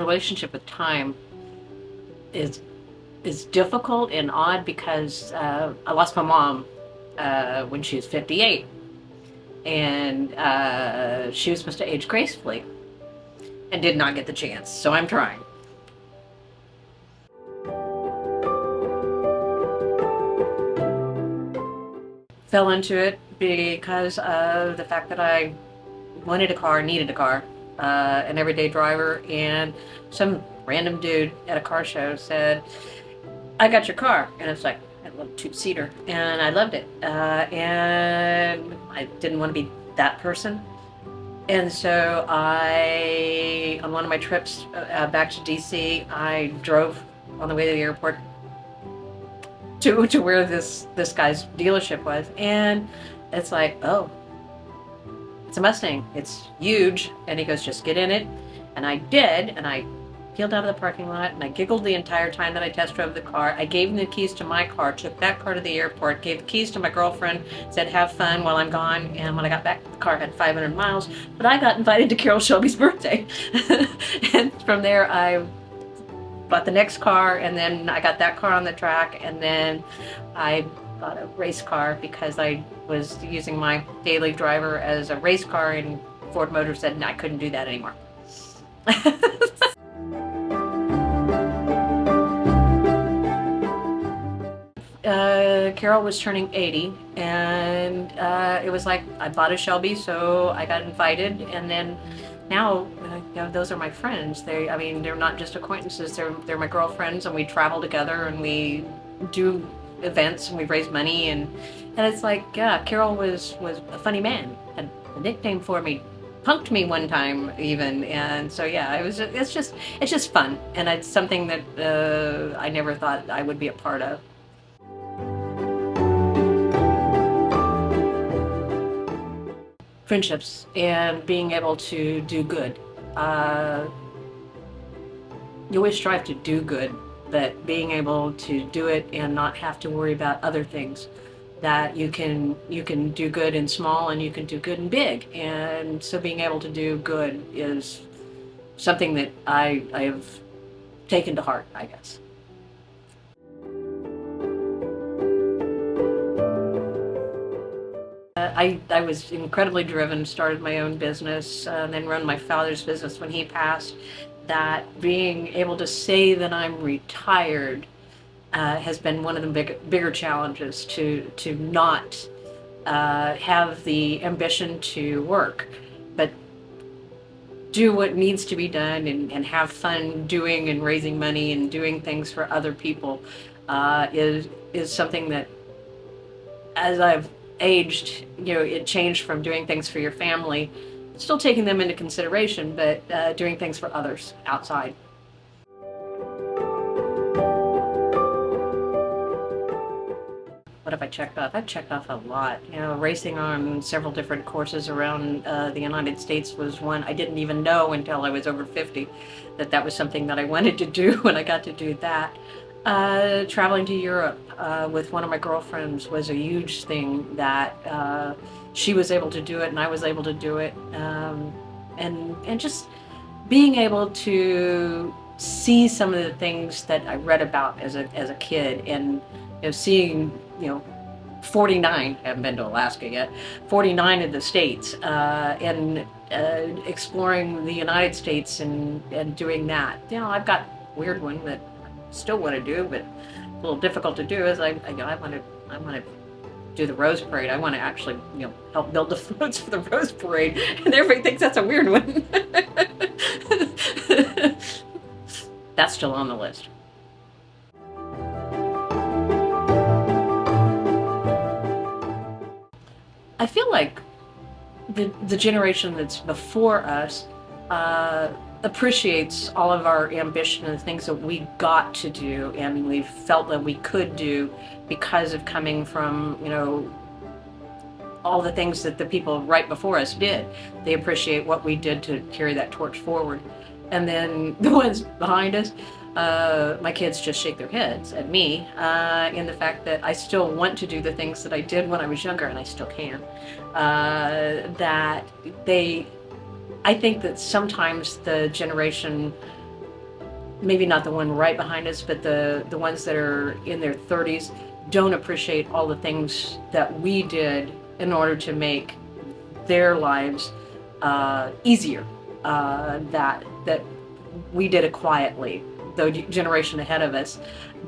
relationship with time is difficult and odd because I lost my mom when she was 58, and she was supposed to age gracefully and did not get the chance. So I'm trying. Fell into it because of the fact that I wanted a car, needed a car, an everyday driver, and some random dude at a car show said, "I got your car," and it's like a little two-seater, and I loved it, and I didn't want to be that person, and so on one of my trips back to DC, I drove on the way to the airport to where this guy's dealership was, and it's like, oh, it's a Mustang, it's huge, and he goes, just get in it, and I did, and I peeled out of the parking lot, and I giggled the entire time that I test drove the car. I gave him the keys to my car, took that car to the airport, gave the keys to my girlfriend, said have fun while I'm gone, and when I got back, the car had 500 miles, but I got invited to Carol Shelby's birthday. And from there, I bought the next car, and then I got that car on the track, and then I bought a race car because I was using my daily driver as a race car, and Ford Motor said no, I couldn't do that anymore. Carol was turning 80, and it was like I bought a Shelby, so I got invited, and then now those are my friends. I mean, they're not just acquaintances, they're my girlfriends, and we travel together, and we do events, and we raise money, and it's like, yeah, Carol was a funny man, had a nickname for me, punked me one time even, and so yeah, it's just fun, and it's something that I never thought I would be a part of. Friendships and being able to do good. You always strive to do good, but being able to do it and not have to worry about other things. That you can do good in small, and you can do good in big, and so being able to do good is something that I have taken to heart, I guess. I was incredibly driven, started my own business, and then run my father's business when he passed. That being able to say that I'm retired has been one of the bigger challenges, to not have the ambition to work, but do what needs to be done, and have fun doing and raising money and doing things for other people is something that, as I've aged, it changed from doing things for your family, still taking them into consideration, but doing things for others outside. What have I checked off? I've checked off a lot. Racing on several different courses around the United States was one. I didn't even know until I was over 50 that was something that I wanted to do when I got to do that. Traveling to Europe with one of my girlfriends was a huge thing, that she was able to do it and I was able to do it, and just being able to see some of the things that I read about as a kid, and seeing 49, I haven't been to Alaska yet, 49 of the states, and exploring the United States and doing that. I've got a weird one that still want to do, but a little difficult to do, is I want to do the Rose Parade. I want to actually help build the floats for the Rose Parade, and everybody thinks that's a weird one. That's still on the list. I feel like the generation that's before us appreciates all of our ambition and the things that we got to do, and we felt that we could do because of coming from all the things that the people right before us did. They appreciate what we did to carry that torch forward. And then the ones behind us, my kids just shake their heads at me in the fact that I still want to do the things that I did when I was younger, and I still can. I think that sometimes the generation maybe not the one right behind us, but the ones that are in their 30s don't appreciate all the things that we did in order to make their lives easier. That we did it quietly. The generation ahead of us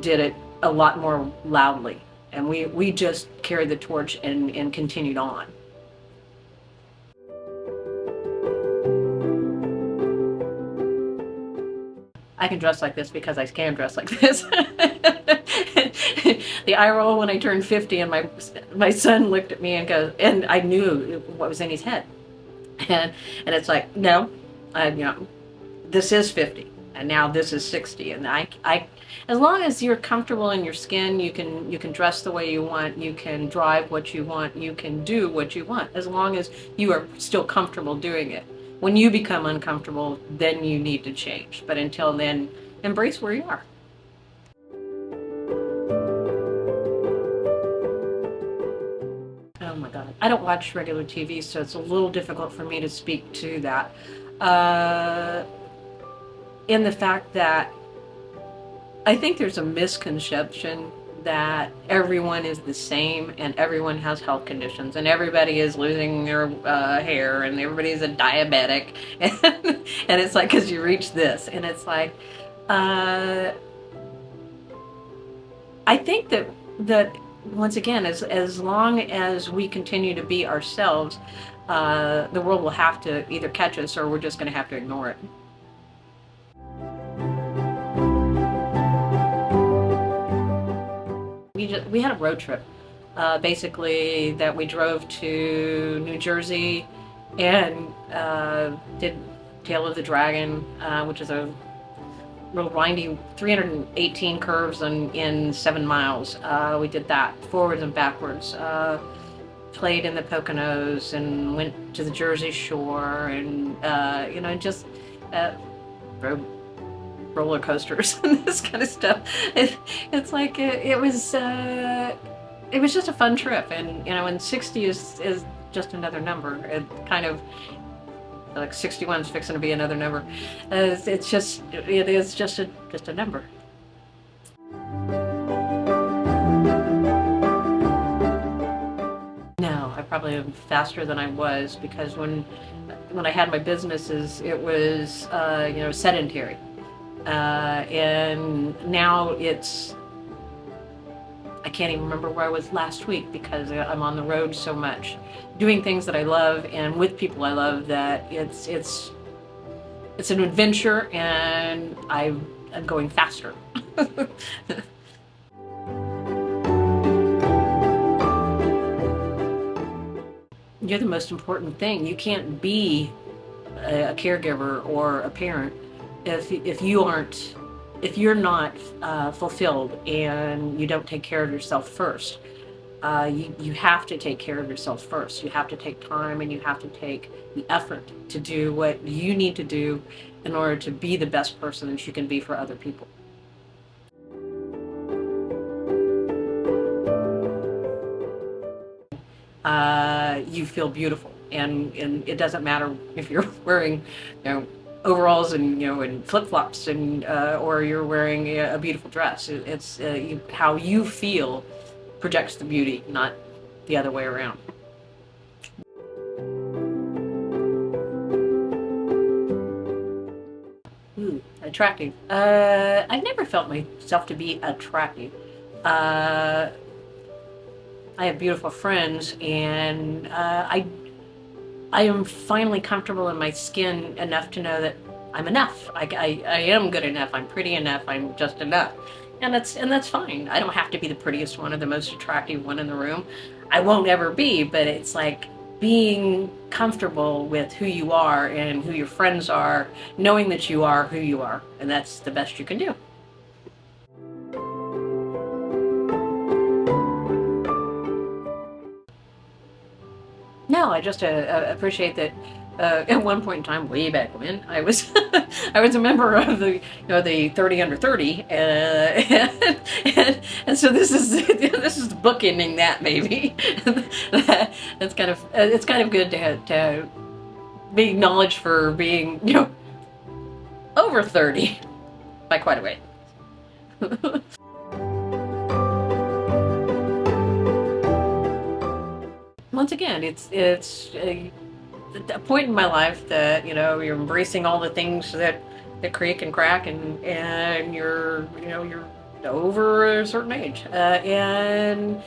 did it a lot more loudly, and we just carried the torch and continued on. I can dress like this because I can dress like this. The eye roll when I turned 50 and my son looked at me and goes, and I knew what was in his head. And it's like, no, this is 50 and now this is 60. And I as long as you're comfortable in your skin, you can dress the way you want, you can drive what you want, you can do what you want, as long as you are still comfortable doing it. When you become uncomfortable, then you need to change. But until then, embrace where you are. Oh my God. I don't watch regular TV, so it's a little difficult for me to speak to that. In the fact that I think there's a misconception that everyone is the same and everyone has health conditions and everybody is losing their hair and everybody's a diabetic and it's like, because you reach this, and it's like, I think that once again, as long as we continue to be ourselves, the world will have to either catch us or we're just going to have to ignore it. We had a road trip, basically, that we drove to New Jersey and did Tail of the Dragon, which is a real windy 318 curves in 7 miles. We did that forwards and backwards. Played in the Poconos and went to the Jersey Shore, and just rode roller coasters and this kind of stuff. It's like it was just a fun trip, and 60 is just another number. It kind of like 61 is fixing to be another number. It is just a number. No, I probably am faster than I was, because when I had my businesses, it was sedentary. And now I can't even remember where I was last week, because I'm on the road so much, doing things that I love and with people I love, that it's an adventure, and I'm going faster. You're the most important thing. You can't be a caregiver or a parent if you're not fulfilled and you don't take care of yourself first. You have to take care of yourself first. You have to take time, and you have to take the effort to do what you need to do in order to be the best person that you can be for other people. You feel beautiful, and it doesn't matter if you're wearing, overalls and flip-flops, and or you're wearing a beautiful dress. It's how you feel projects the beauty, not the other way around. Ooh, attractive. I've never felt myself to be attractive. I have beautiful friends, and I am finally comfortable in my skin enough to know that I'm enough. I am good enough. I'm pretty enough. I'm just enough, and that's fine. I don't have to be the prettiest one or the most attractive one in the room. I won't ever be, but it's like being comfortable with who you are and who your friends are, knowing that you are who you are, and that's the best you can do. No, I just appreciate that. At one point in time, way back when, I was I was a member of the the 30 under 30, and so this is bookending that, maybe. It's kind of good to be acknowledged for being over 30. by quite a way. Once again, it's a point in my life that you're embracing all the things that creak and crack, and you're over a certain age, and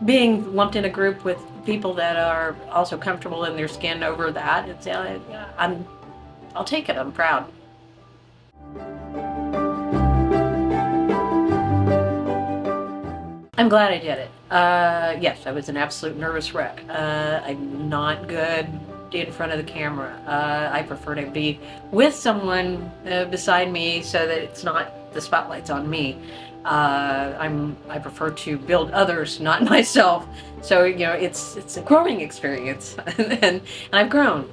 being lumped in a group with people that are also comfortable in their skin over that. I'll take it. I'm proud. I'm glad I did it. Yes, I was an absolute nervous wreck. I'm not good in front of the camera. I prefer to be with someone beside me so that it's not the spotlight's on me. I prefer to build others, not myself. So it's a growing experience, and I've grown.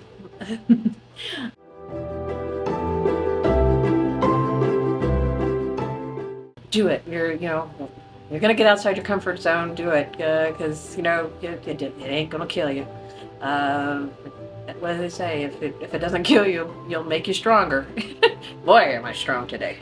Do it. You're gonna get outside your comfort zone. Do it, because it ain't gonna kill you. Um, what do they say? If it doesn't kill you, you'll make you stronger. Boy, am I strong today.